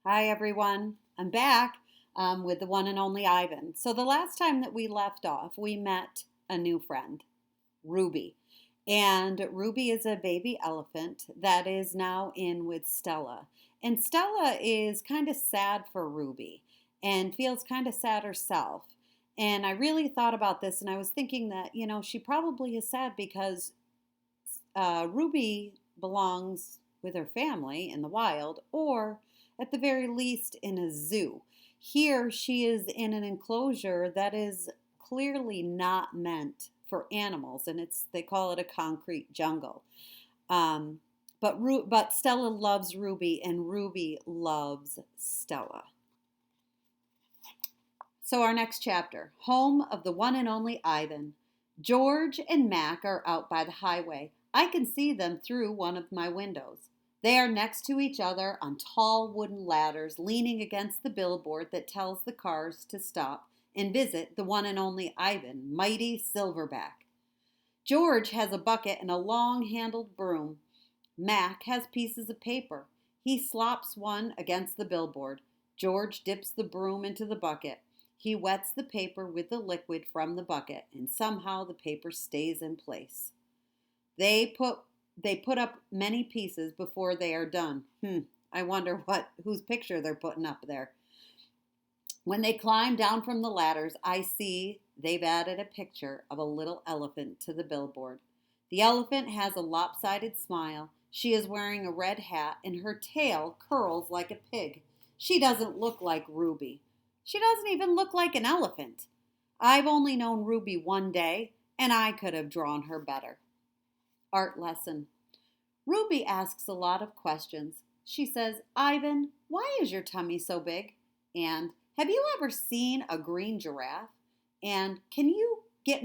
Hi, everyone. I'm back with the one and only Ivan. So, the last time that we left off, we met a new friend, Ruby. And Ruby is a baby elephant that is now in with Stella. And Stella is kind of sad for Ruby and feels kind of sad herself. And I really thought about this and I was thinking that, she probably is sad because Ruby belongs with her family in the wild, or at the very least in a zoo. Here, she is in an enclosure that is clearly not meant for animals, and they call it a concrete jungle. Um, but Stella loves Ruby, and Ruby loves Stella. So our next chapter, home of the one and only Ivan. George and Mac are out by the highway. I can see them through one of my windows. They are next to each other on tall wooden ladders, leaning against the billboard that tells the cars to stop and visit the one and only Ivan, mighty Silverback. George has a bucket and a long-handled broom. Mac has pieces of paper. He slops one against the billboard. George dips the broom into the bucket. He wets the paper with the liquid from the bucket, and somehow the paper stays in place. They put up many pieces before they are done. I wonder whose picture they're putting up there. When they climb down from the ladders, I see they've added a picture of a little elephant to the billboard. The elephant has a lopsided smile. She is wearing a red hat, and her tail curls like a pig. She doesn't look like Ruby. She doesn't even look like an elephant. I've only known Ruby one day, and I could have drawn her better. Art lesson. Ruby asks a lot of questions. She says, Ivan, why is your tummy so big? And have you ever seen a green giraffe? And can you get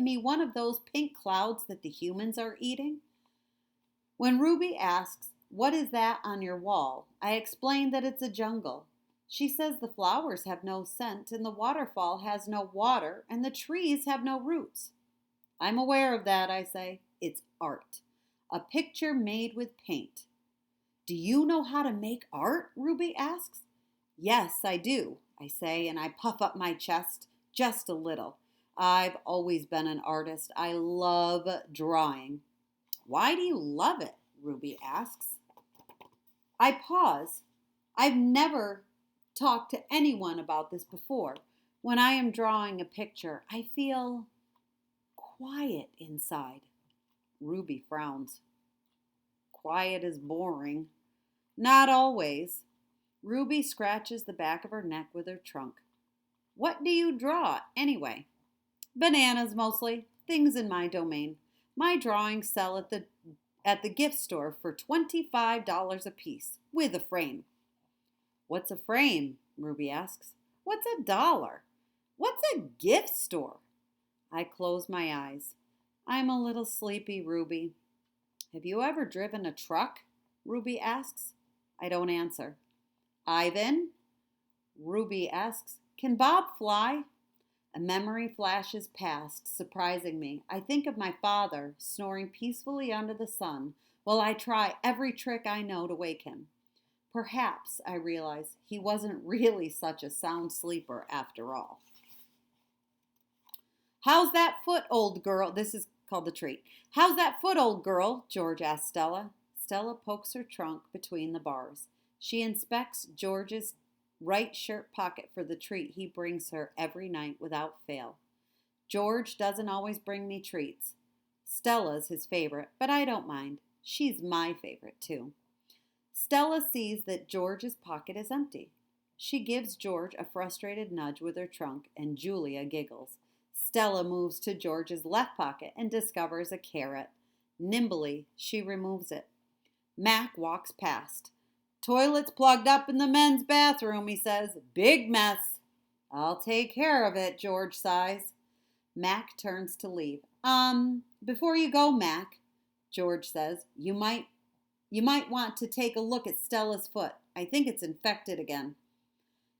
me one of those pink clouds that the humans are eating? When Ruby asks, what is that on your wall? I explain that it's a jungle. She says the flowers have no scent and the waterfall has no water and the trees have no roots. I'm aware of that, I say. It's art. A picture made with paint. Do you know how to make art? Ruby asks. Yes, I do, I say, and I puff up my chest just a little. I've always been an artist. I love drawing. Why do you love it? Ruby asks. I pause. I've never talked to anyone about this before. When I am drawing a picture, I feel quiet inside. Ruby frowns. Quiet is boring. Not always. Ruby scratches the back of her neck with her trunk. What do you draw, anyway? Bananas, mostly. Things in my domain. My drawings sell at the gift store for $25 a piece, with a frame. What's a frame? Ruby asks. What's a dollar? What's a gift store? I close my eyes. I'm a little sleepy, Ruby. Have you ever driven a truck? Ruby asks. I don't answer. Ivan? Ruby asks. Can Bob fly? A memory flashes past, surprising me. I think of my father snoring peacefully under the sun while I try every trick I know to wake him. Perhaps, I realize, he wasn't really such a sound sleeper after all. How's that foot, old girl? This is called the treat. How's that foot, old girl? George asks Stella. Stella pokes her trunk between the bars. She inspects George's right shirt pocket for the treat he brings her every night without fail. George doesn't always bring me treats. Stella's his favorite, but I don't mind. She's my favorite, too. Stella sees that George's pocket is empty. She gives George a frustrated nudge with her trunk, and Julia giggles. Stella moves to George's left pocket and discovers a carrot. Nimbly, she removes it. Mac walks past. Toilet's plugged up in the men's bathroom, he says. Big mess. I'll take care of it, George sighs. Mac turns to leave. Before you go, Mac, George says, you might want to take a look at Stella's foot. I think it's infected again.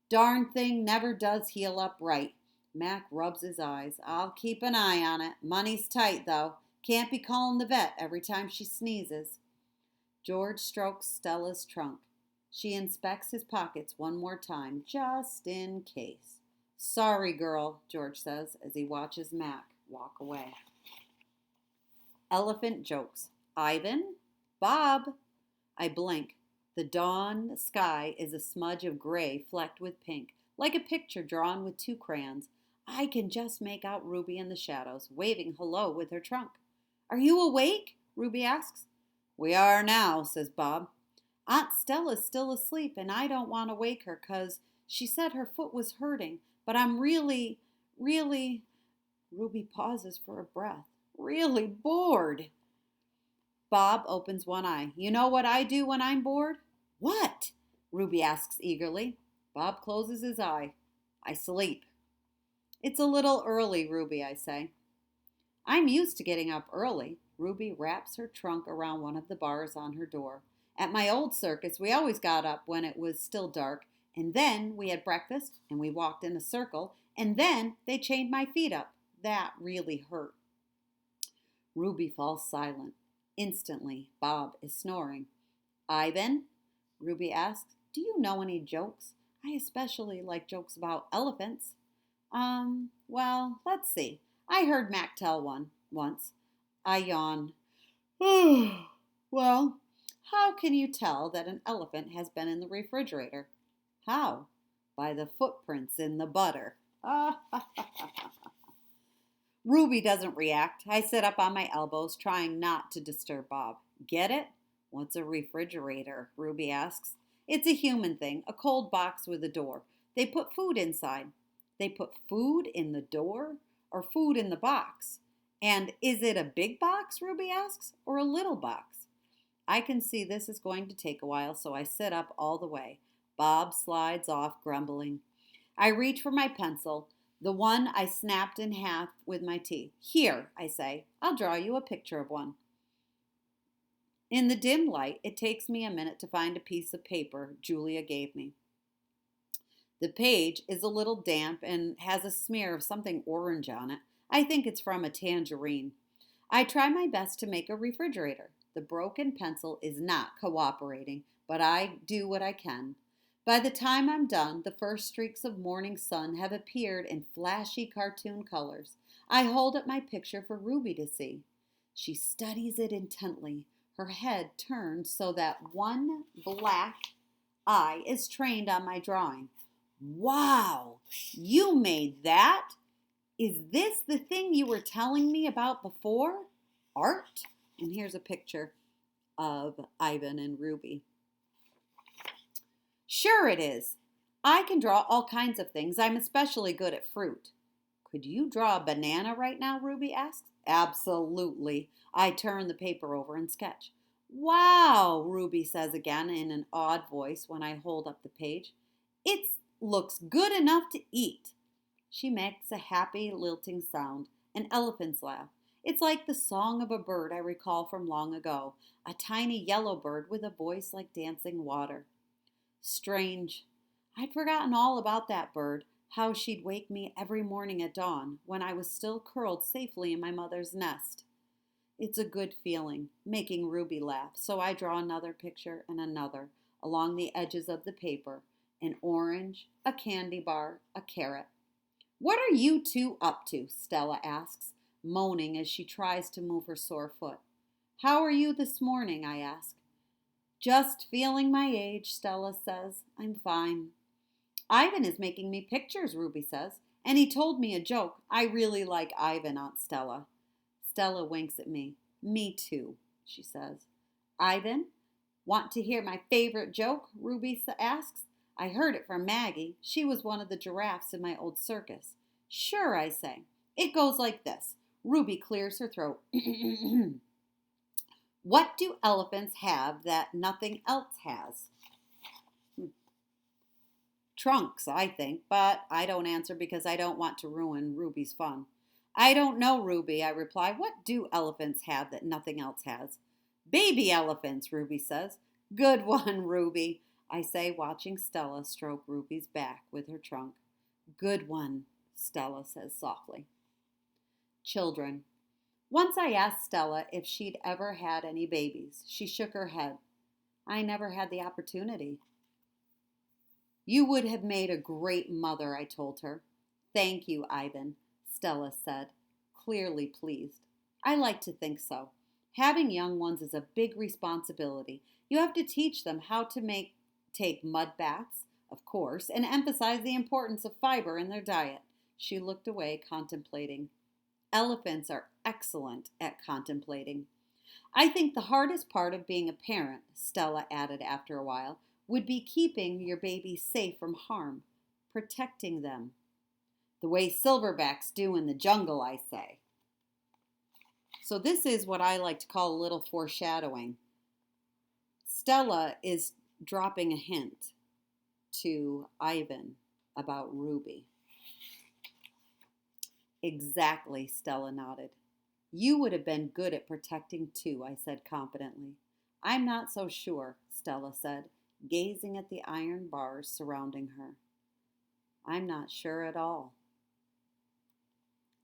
Darn thing never does heal up right. Mac rubs his eyes. I'll keep an eye on it. Money's tight, though. Can't be calling the vet every time she sneezes. George strokes Stella's trunk. She inspects his pockets one more time, just in case. Sorry, girl, George says as he watches Mac walk away. Elephant jokes. Ivan? Bob? I blink. The dawn sky is a smudge of gray flecked with pink, like a picture drawn with two crayons. I can just make out Ruby in the shadows, waving hello with her trunk. Are you awake? Ruby asks. We are now, says Bob. Aunt Stella's still asleep, and I don't want to wake her 'cause she said her foot was hurting, but I'm really, Ruby pauses for a breath, really bored. Bob opens one eye. You know what I do when I'm bored? What? Ruby asks eagerly. Bob closes his eye. I sleep. It's a little early, Ruby, I say. I'm used to getting up early. Ruby wraps her trunk around one of the bars on her door. At my old circus, we always got up when it was still dark, and then we had breakfast, and we walked in a circle, and then they chained my feet up. That really hurt. Ruby falls silent. Instantly, Bob is snoring. Ivan? Ruby asks, do you know any jokes? I especially like jokes about elephants. Well, let's see. I heard Mac tell one once. I yawn. Well, how can you tell that an elephant has been in the refrigerator? How? By the footprints in the butter. Ruby doesn't react. I sit up on my elbows, trying not to disturb Bob. Get it? What's a refrigerator? Ruby asks. It's a human thing, a cold box with a door. They put food inside. They put food in the door or food in the box? And is it a big box, Ruby asks, or a little box? I can see this is going to take a while, so I sit up all the way. Bob slides off, grumbling. I reach for my pencil, the one I snapped in half with my teeth. Here, I say, I'll draw you a picture of one. In the dim light, it takes me a minute to find a piece of paper Julia gave me. The page is a little damp and has a smear of something orange on it. I think it's from a tangerine. I try my best to make a refrigerator. The broken pencil is not cooperating, but I do what I can. By the time I'm done, the first streaks of morning sun have appeared in flashy cartoon colors. I hold up my picture for Ruby to see. She studies it intently, her head turned so that one black eye is trained on my drawing. Wow, you made that? Is this the thing you were telling me about before? Art? And here's a picture of Ivan and Ruby. Sure it is. I can draw all kinds of things. I'm especially good at fruit. Could you draw a banana right now, Ruby asks. Absolutely. I turn the paper over and sketch. Wow, Ruby says again in an odd voice when I hold up the page. It looks good enough to eat. She makes a happy, lilting sound, an elephant's laugh. It's like the song of a bird I recall from long ago, a tiny yellow bird with a voice like dancing water. Strange. I'd forgotten all about that bird, how she'd wake me every morning at dawn when I was still curled safely in my mother's nest. It's a good feeling, making Ruby laugh, so I draw another picture and another along the edges of the paper, an orange, a candy bar, a carrot. What are you two up to? Stella asks, moaning as she tries to move her sore foot. How are you this morning? I ask. Just feeling my age, Stella says. I'm fine. Ivan is making me pictures, Ruby says, and he told me a joke. I really like Ivan, Aunt Stella. Stella winks at me. Me too, she says. Ivan, want to hear my favorite joke? Ruby asks. I heard it from Maggie. She was one of the giraffes in my old circus. Sure, I say. It goes like this. Ruby clears her throat. What do elephants have that nothing else has? Trunks, I think, but I don't answer because I don't want to ruin Ruby's fun. I don't know, Ruby, I reply. What do elephants have that nothing else has? Baby elephants, Ruby says. Good one, Ruby, I say, watching Stella stroke Ruby's back with her trunk. Good one, Stella says softly. Children. Once I asked Stella if she'd ever had any babies. She shook her head. I never had the opportunity. You would have made a great mother, I told her. Thank you, Ivan, Stella said, clearly pleased. I like to think so. Having young ones is a big responsibility. You have to teach them how to take mud baths, of course, and emphasize the importance of fiber in their diet. She looked away, contemplating. Elephants are excellent at contemplating. I think the hardest part of being a parent, Stella added after a while, would be keeping your babies safe from harm, protecting them. The way silverbacks do in the jungle, I say. So this is what I like to call a little foreshadowing. Stella is dropping a hint to Ivan about Ruby. Exactly, Stella nodded. You would have been good at protecting too, I said confidently. I'm not so sure, Stella said, gazing at the iron bars surrounding her. I'm not sure at all.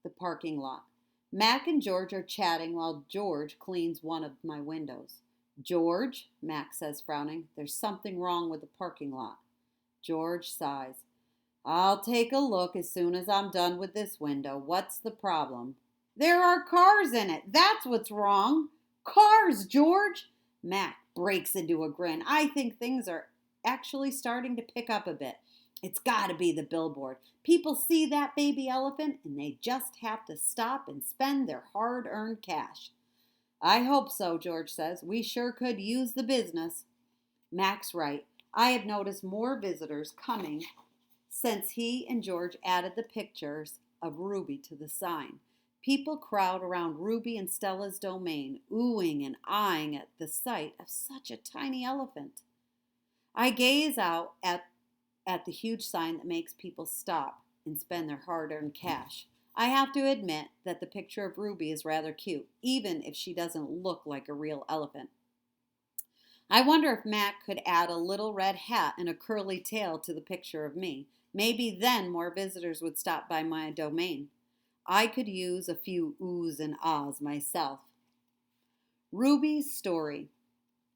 The parking lot. Mac and George are chatting while George cleans one of my windows. George, Mac says, frowning, there's something wrong with the parking lot. George sighs. I'll take a look as soon as I'm done with this window. What's the problem? There are cars in it. That's what's wrong. Cars, George! Mac breaks into a grin. I think things are actually starting to pick up a bit. It's got to be the billboard. People see that baby elephant and they just have to stop and spend their hard-earned cash. I hope so, George says. We sure could use the business. Mac's right. I have noticed more visitors coming since he and George added the pictures of Ruby to the sign. People crowd around Ruby and Stella's domain, oohing and eyeing at the sight of such a tiny elephant. I gaze out at the huge sign that makes people stop and spend their hard-earned cash. I have to admit that the picture of Ruby is rather cute, even if she doesn't look like a real elephant. I wonder if Mac could add a little red hat and a curly tail to the picture of me. Maybe then more visitors would stop by my domain. I could use a few oohs and ahs myself. Ruby's story.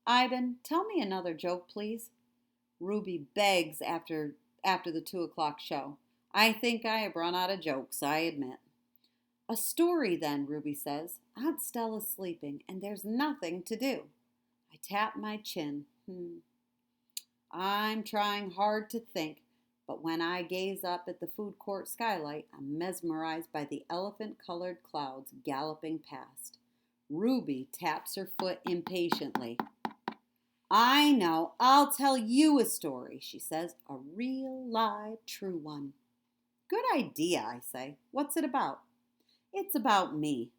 Ivan, tell me another joke, please. Ruby begs after the 2 o'clock show. I think I have run out of jokes, I admit. A story then, Ruby says. Aunt Stella's sleeping and there's nothing to do. I tap my chin. I'm trying hard to think, but when I gaze up at the food court skylight, I'm mesmerized by the elephant-colored clouds galloping past. Ruby taps her foot impatiently. I know, I'll tell you a story, she says. A real, live, true one. Good idea, I say. What's it about? It's about me.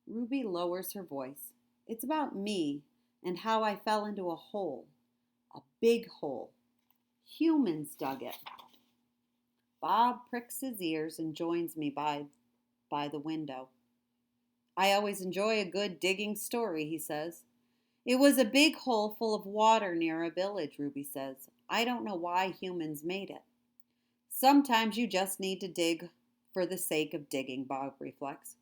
Ruby lowers her voice. It's about me and how I fell into a hole. A big hole. Humans dug it. Bob pricks his ears and joins me by the window. I always enjoy a good digging story, he says. It was a big hole full of water near a village, Ruby says. I don't know why humans made it. Sometimes you just need to dig for the sake of digging, Bob reflects.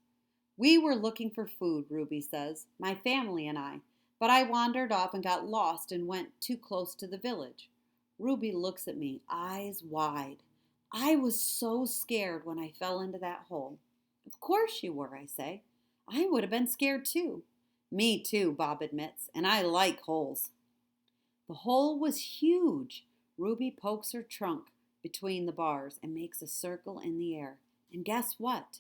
We were looking for food, Ruby says, my family and I, but I wandered off and got lost and went too close to the village. Ruby looks at me, eyes wide. I was so scared when I fell into that hole. Of course you were, I say. I would have been scared too. Me too, Bob admits, and I like holes. The hole was huge. Ruby pokes her trunk between the bars and makes a circle in the air. And guess what?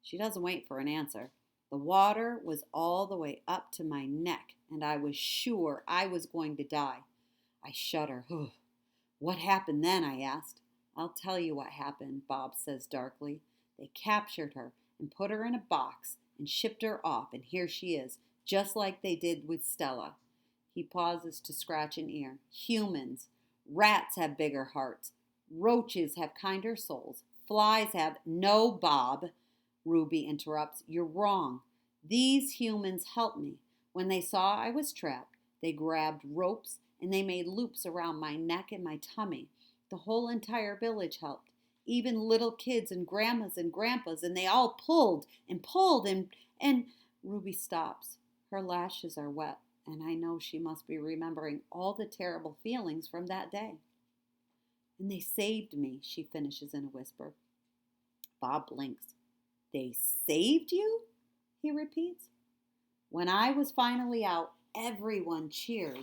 She doesn't wait for an answer. The water was all the way up to my neck, and I was sure I was going to die. I shudder. What happened then? I asked. I'll tell you what happened, Bob says darkly. They captured her and put her in a box and shipped her off, and here she is, just like they did with Stella. He pauses to scratch an ear. Humans. Rats have bigger hearts. Roaches have kinder souls. Flies have... No, Bob, Ruby interrupts. You're wrong. These humans helped me. When they saw I was trapped, they grabbed ropes and they made loops around my neck and my tummy. The whole entire village helped. Even little kids and grandmas and grandpas, and they all pulled and Ruby stops. Her lashes are wet, and I know she must be remembering all the terrible feelings from that day. And they saved me, she finishes in a whisper. Bob blinks. They saved you? He repeats. When I was finally out, everyone cheered,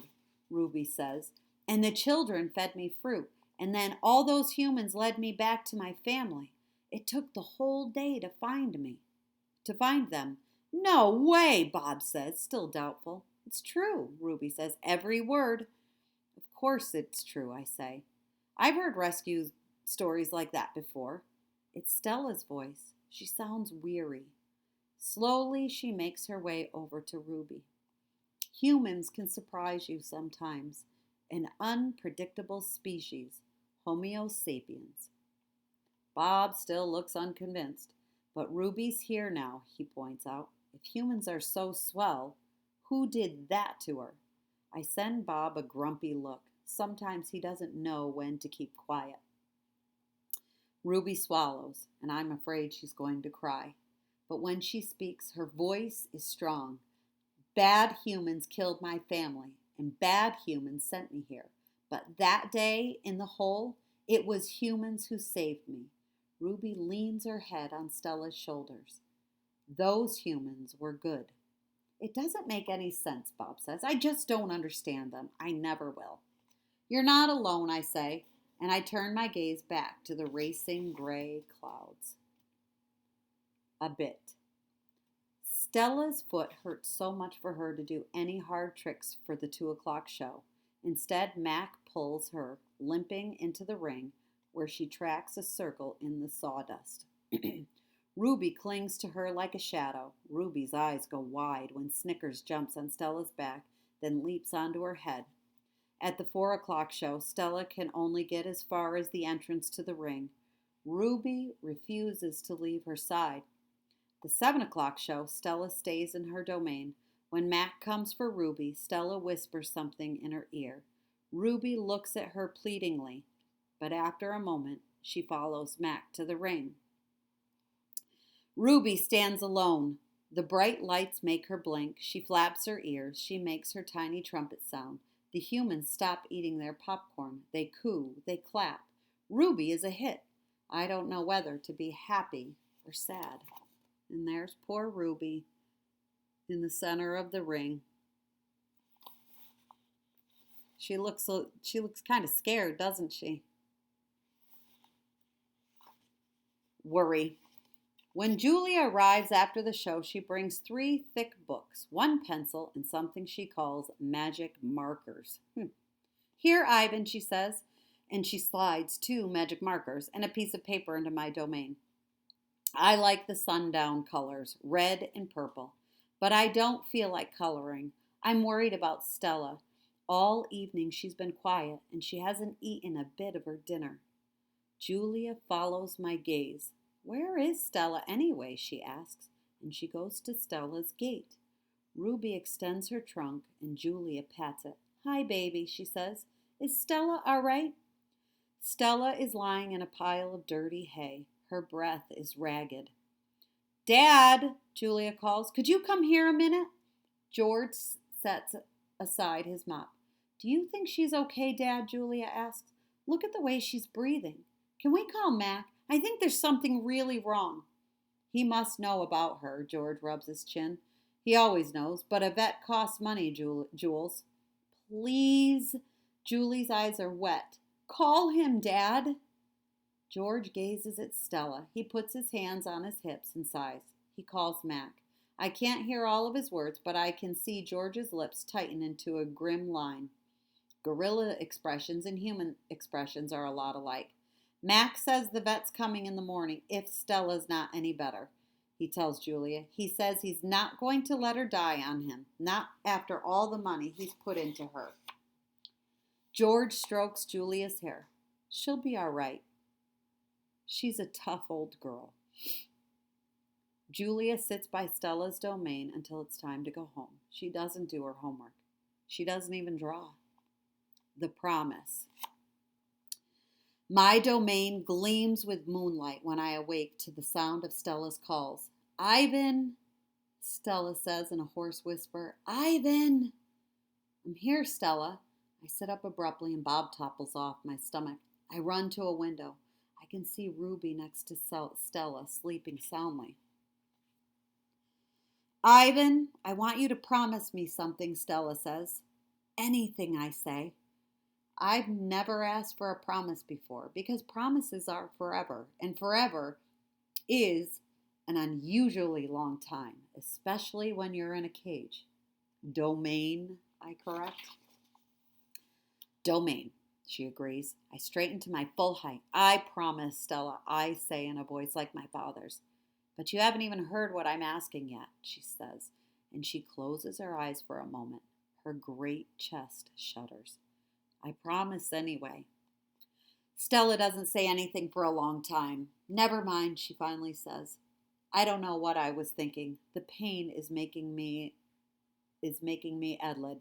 Ruby says, and the children fed me fruit, and then all those humans led me back to my family. It took the whole day to find them. No way, Bob says, still doubtful. It's true, Ruby says, every word. Of course it's true, I say. I've heard rescue stories like that before. It's Stella's voice. She sounds weary. Slowly, she makes her way over to Ruby. Humans can surprise you sometimes. An unpredictable species, Homo sapiens. Bob still looks unconvinced. But Ruby's here now, he points out. If humans are so swell, who did that to her? I send Bob a grumpy look. Sometimes he doesn't know when to keep quiet. Ruby swallows, and I'm afraid she's going to cry. But when she speaks, her voice is strong. Bad humans killed my family, and bad humans sent me here. But that day in the hole, it was humans who saved me. Ruby leans her head on Stella's shoulders. Those humans were good. It doesn't make any sense, Bob says. I just don't understand them. I never will. You're not alone, I say, and I turn my gaze back to the racing gray clouds. A bit. Stella's foot hurts so much for her to do any hard tricks for the 2:00 show. Instead, Mac pulls her, limping into the ring, where she tracks a circle in the sawdust. Ruby clings to her like a shadow. Ruby's eyes go wide when Snickers jumps on Stella's back, then leaps onto her head. At the 4:00 show, Stella can only get as far as the entrance to the ring. Ruby refuses to leave her side. The 7:00 show, Stella stays in her domain. When Mac comes for Ruby, Stella whispers something in her ear. Ruby looks at her pleadingly, but after a moment, she follows Mac to the ring. Ruby stands alone. The bright lights make her blink. She flaps her ears. She makes her tiny trumpet sound. The humans stop eating their popcorn. They coo. They clap. Ruby is a hit. I don't know whether to be happy or sad. And there's poor Ruby in the center of the ring. She looks kind of scared, doesn't she? Worry. When Julia arrives after the show, she brings 3 thick books, 1 pencil, and something she calls magic markers. Here, Ivan, she says, and she slides 2 magic markers and a piece of paper into my domain. I like the sundown colors, red and purple, but I don't feel like coloring. I'm worried about Stella. All evening she's been quiet, and she hasn't eaten a bit of her dinner. Julia follows my gaze. Where is Stella anyway, she asks, and she goes to Stella's gate. Ruby extends her trunk, and Julia pats it. Hi, baby, she says. Is Stella all right? Stella is lying in a pile of dirty hay. Her breath is ragged. Dad, Julia calls, could you come here a minute? George sets aside his mop. Do you think she's okay, Dad? Julia asks. Look at the way she's breathing. Can we call Mac? I think there's something really wrong. He must know about her, George rubs his chin. He always knows, but a vet costs money, Jules. Please. Julie's eyes are wet. Call him, Dad. George gazes at Stella. He puts his hands on his hips and sighs. He calls Mac. I can't hear all of his words, but I can see George's lips tighten into a grim line. Gorilla expressions and human expressions are a lot alike. Mac says the vet's coming in the morning if Stella's not any better, he tells Julia. He says he's not going to let her die on him, not after all the money he's put into her. George strokes Julia's hair. She'll be all right. She's a tough old girl. Julia sits by Stella's domain until it's time to go home. She doesn't do her homework. She doesn't even draw. The promise. My domain gleams with moonlight when I awake to the sound of Stella's calls. Ivan, Stella says in a hoarse whisper. Ivan! I'm here, Stella. I sit up abruptly and Bob topples off my stomach. I run to a window. I can see Ruby next to Stella, sleeping soundly. Ivan, I want you to promise me something, Stella says. Anything, I say. I've never asked for a promise before because promises are forever, and forever is an unusually long time, especially when you're in a cage. Domain, I correct. Domain, she agrees. I straighten to my full height. I promise, Stella, I say in a voice like my father's. But you haven't even heard what I'm asking yet, she says, and she closes her eyes for a moment. Her great chest shudders. I promise anyway. Stella doesn't say anything for a long time. Never mind, she finally says. I don't know what I was thinking. The pain is making me Edled.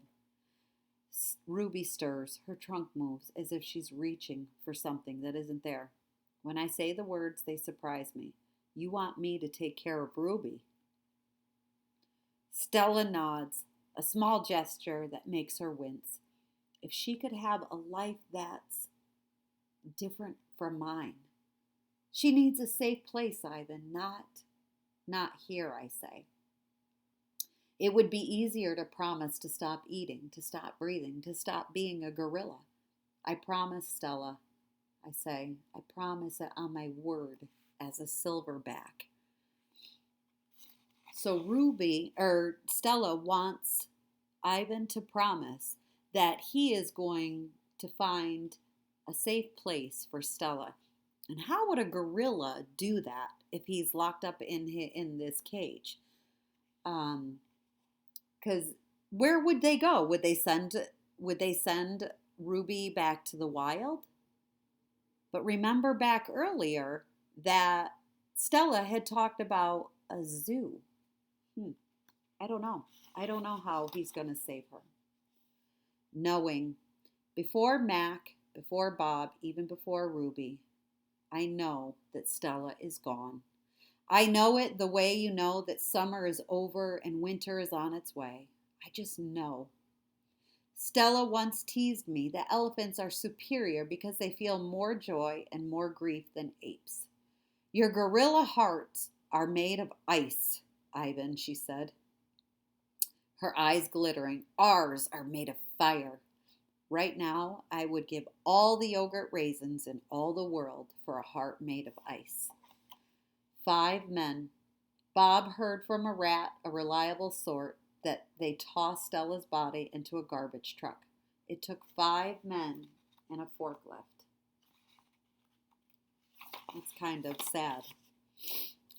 Ruby stirs. Her trunk moves as if she's reaching for something that isn't there. When I say the words, they surprise me. You want me to take care of Ruby? Stella nods, a small gesture that makes her wince. If she could have a life that's different from mine. She needs a safe place, Ivan, not here, I say. It would be easier to promise to stop eating, to stop breathing, to stop being a gorilla. I promise, Stella, I say. I promise it on my word as a silverback. So Stella wants Ivan to promise that he is going to find a safe place for Stella. And how would a gorilla do that if he's locked up in this cage? Because where would they go? Would they send Ruby back to the wild? But remember back earlier that Stella had talked about a zoo. I don't know. I don't know how he's going to save her. Knowing before Mac, before Bob, even before Ruby, I know that Stella is gone. I know it the way you know that summer is over and winter is on its way. I just know. Stella once teased me that elephants are superior because they feel more joy and more grief than apes. Your gorilla hearts are made of ice, Ivan, she said, her eyes glittering. Ours are made of fire. Right now, I would give all the yogurt raisins in all the world for a heart made of ice. 5 men. Bob heard from a rat, a reliable sort, that they tossed Stella's body into a garbage truck. It took 5 men and a forklift. It's kind of sad.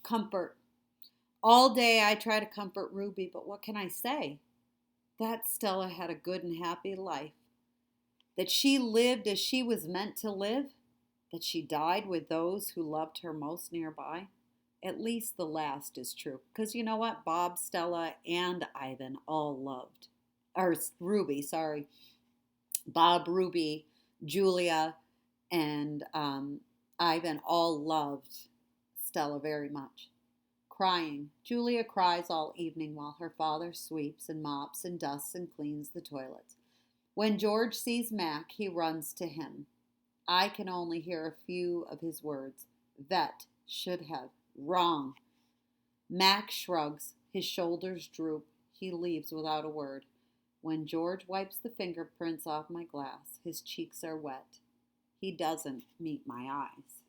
Comfort. All day I try to comfort Ruby, but what can I say? That Stella had a good and happy life. That she lived as she was meant to live. That she died with those who loved her most nearby. At least the last is true. Because you know what? Bob, Stella, and Ivan all loved. Or Ruby, sorry. Bob, Ruby, Julia, and Ivan all loved Stella very much. Crying. Julia cries all evening while her father sweeps and mops and dusts and cleans the toilets. When George sees Mac, he runs to him. I can only hear a few of his words. Vet, should have, wrong. Mac shrugs, his shoulders droop. He leaves without a word. When George wipes the fingerprints off my glass, his cheeks are wet. He doesn't meet my eyes.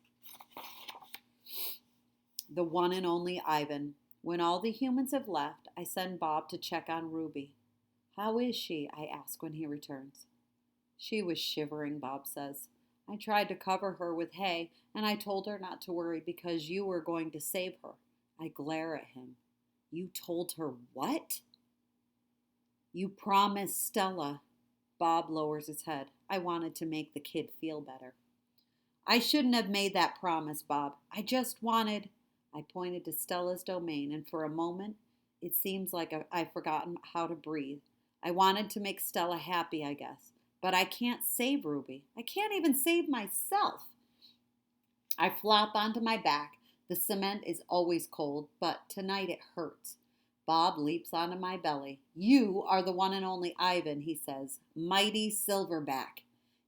The one and only Ivan. When all the humans have left, I send Bob to check on Ruby. How is she? I ask when he returns. She was shivering, Bob says. I tried to cover her with hay, and I told her not to worry because you were going to save her. I glare at him. You told her what? You promised Stella. Bob lowers his head. I wanted to make the kid feel better. I shouldn't have made that promise, Bob. I just wanted... I pointed to Stella's domain, and for a moment, it seems like I've forgotten how to breathe. I wanted to make Stella happy, I guess. But I can't save Ruby. I can't even save myself. I flop onto my back. The cement is always cold, but tonight it hurts. Bob leaps onto my belly. You are the one and only Ivan, he says. Mighty Silverback.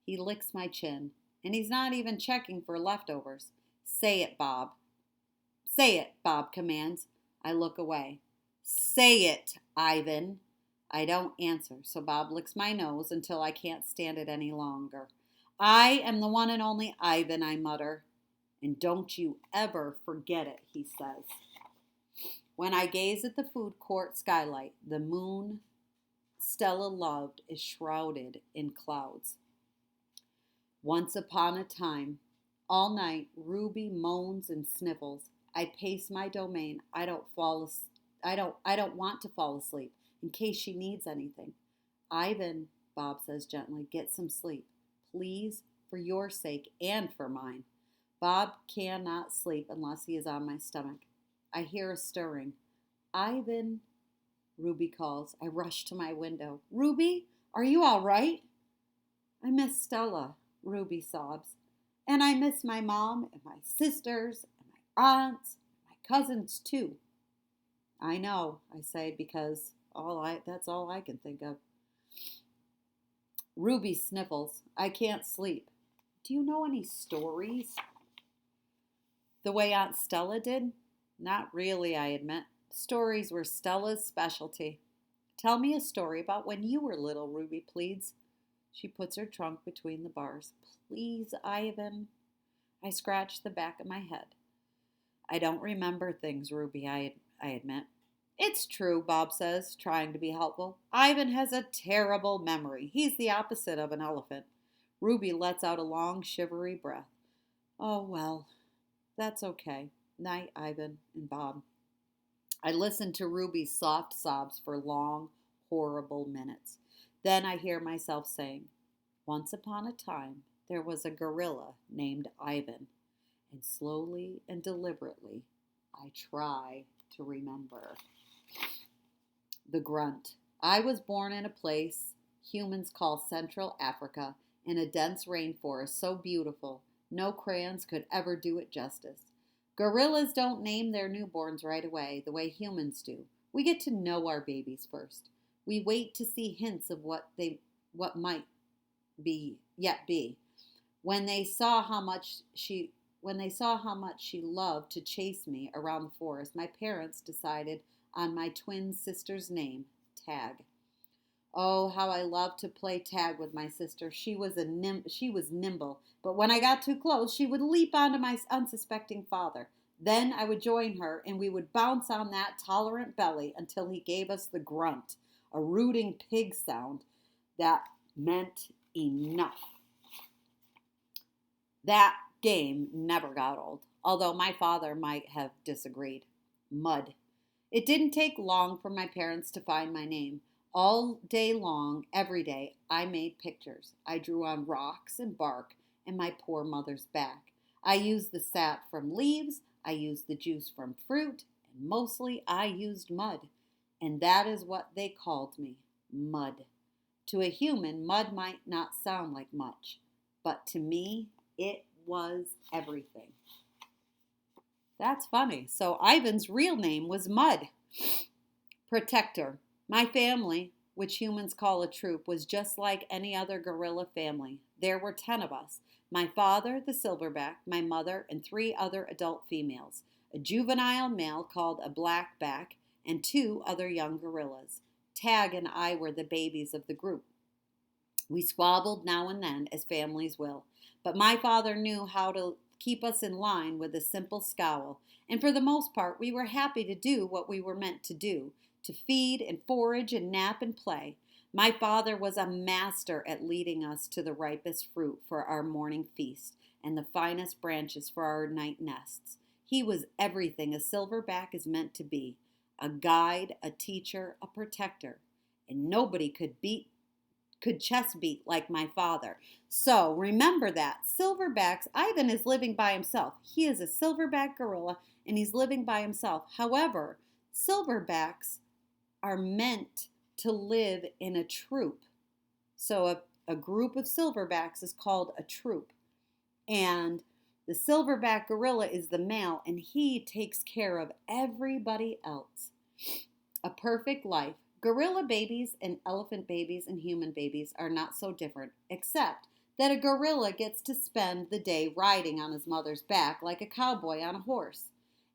He licks my chin, and he's not even checking for leftovers. Say it, Bob. Say it, Bob commands. I look away. Say it, Ivan. I don't answer, so Bob licks my nose until I can't stand it any longer. I am the one and only Ivan, I mutter. And don't you ever forget it, he says. When I gaze at the food court skylight, the moon Stella loved is shrouded in clouds. Once upon a time, all night, Ruby moans and sniffles. I pace my domain. I don't want to fall asleep in case she needs anything. Ivan, Bob says gently, get some sleep. Please, for your sake and for mine. Bob cannot sleep unless he is on my stomach. I hear a stirring. Ivan, Ruby calls. I rush to my window. Ruby, are you all right? I miss Stella, Ruby sobs. And I miss my mom and my sisters and my aunts, and my cousins too. I know, I say, because that's all I can think of. Ruby sniffles. I can't sleep. Do you know any stories? The way Aunt Stella did? Not really, I admit. Stories were Stella's specialty. Tell me a story about when you were little, Ruby pleads. She puts her trunk between the bars. Please, Ivan. I scratch the back of my head. I don't remember things, Ruby, I admit. It's true, Bob says, trying to be helpful. Ivan has a terrible memory. He's the opposite of an elephant. Ruby lets out a long, shivery breath. Oh, well, that's okay. Night, Ivan and Bob. I listen to Ruby's soft sobs for long, horrible minutes. Then I hear myself saying, once upon a time, there was a gorilla named Ivan. And slowly and deliberately, I try to remember. The grunt. I was born in a place humans call Central Africa, in a dense rainforest so beautiful, no crayons could ever do it justice. Gorillas don't name their newborns right away the way humans do. We get to know our babies first. We wait to see hints of what might be yet be. When they saw how much she loved to chase me around the forest, my parents decided on my twin sister's name, Tag. Oh, how I loved to play tag with my sister. She was nimble, but when I got too close, she would leap onto my unsuspecting father. Then I would join her, and we would bounce on that tolerant belly until he gave us the grunt, a rooting pig sound that meant enough. That game never got old, although my father might have disagreed. Mud. It didn't take long for my parents to find my name. All day long, every day, I made pictures. I drew on rocks and bark and my poor mother's back. I used the sap from leaves, I used the juice from fruit, and mostly I used mud. And that is what they called me, mud. To a human, mud might not sound like much, but to me, it was everything. That's funny. So Ivan's real name was Mud. Protector. My family, which humans call a troop, was just like any other gorilla family. There were 10 of us. My father, the silverback, my mother, and 3 other adult females. A juvenile male called a blackback, and 2 other young gorillas. Tag and I were the babies of the group. We squabbled now and then, as families will. But my father knew how to keep us in line with a simple scowl, and for the most part we were happy to do what we were meant to do, to feed and forage and nap and play. My father was a master at leading us to the ripest fruit for our morning feast and the finest branches for our night nests. He was everything a silverback is meant to be, a guide, a teacher, a protector, and nobody could chest beat like my father. So remember that. Silverbacks, Ivan is living by himself. He is a silverback gorilla and he's living by himself. However, silverbacks are meant to live in a troop. So a group of silverbacks is called a troop. And the silverback gorilla is the male and he takes care of everybody else. A perfect life. Gorilla babies and elephant babies and human babies are not so different, except that a gorilla gets to spend the day riding on his mother's back like a cowboy on a horse.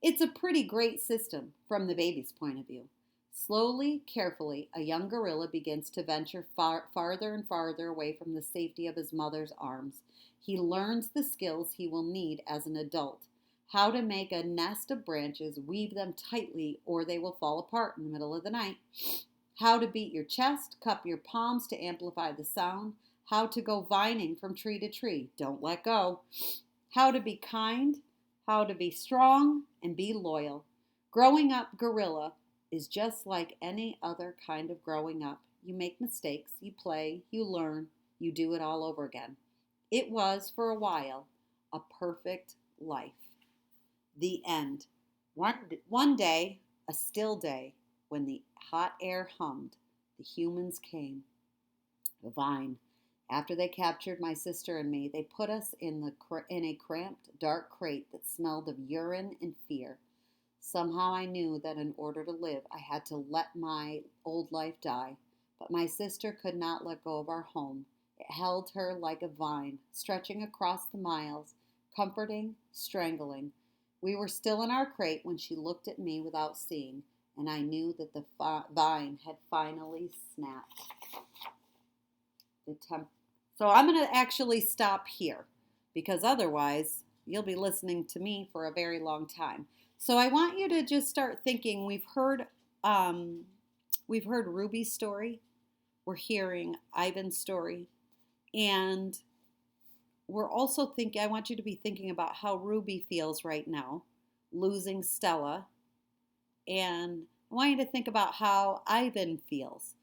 It's a pretty great system from the baby's point of view. Slowly, carefully, a young gorilla begins to venture farther and farther away from the safety of his mother's arms. He learns the skills he will need as an adult: how to make a nest of branches, weave them tightly, or they will fall apart in the middle of the night; how to beat your chest, cup your palms to amplify the sound; how to go vining from tree to tree, don't let go; how to be kind, how to be strong, and be loyal. Growing up gorilla is just like any other kind of growing up. You make mistakes, you play, you learn, you do it all over again. It was, for a while, a perfect life. The end. One day, a still day, when the hot air hummed, the humans came. The vine. After they captured my sister and me, they put us in a cramped, dark crate that smelled of urine and fear. Somehow I knew that in order to live, I had to let my old life die. But my sister could not let go of our home. It held her like a vine, stretching across the miles, comforting, strangling. We were still in our crate when she looked at me without seeing, and I knew that the vine had finally snapped. So I'm going to actually stop here, because otherwise you'll be listening to me for a very long time. So I want you to just start thinking. We've heard Ruby's story. We're hearing Ivan's story, and we're also thinking. I want you to be thinking about how Ruby feels right now, losing Stella, and I want you to think about how Ivan feels.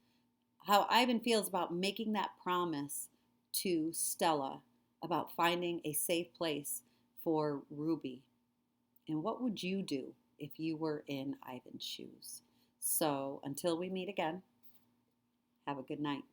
How Ivan feels about making that promise to Stella about finding a safe place for Ruby. And what would you do if you were in Ivan's shoes? So until we meet again, have a good night.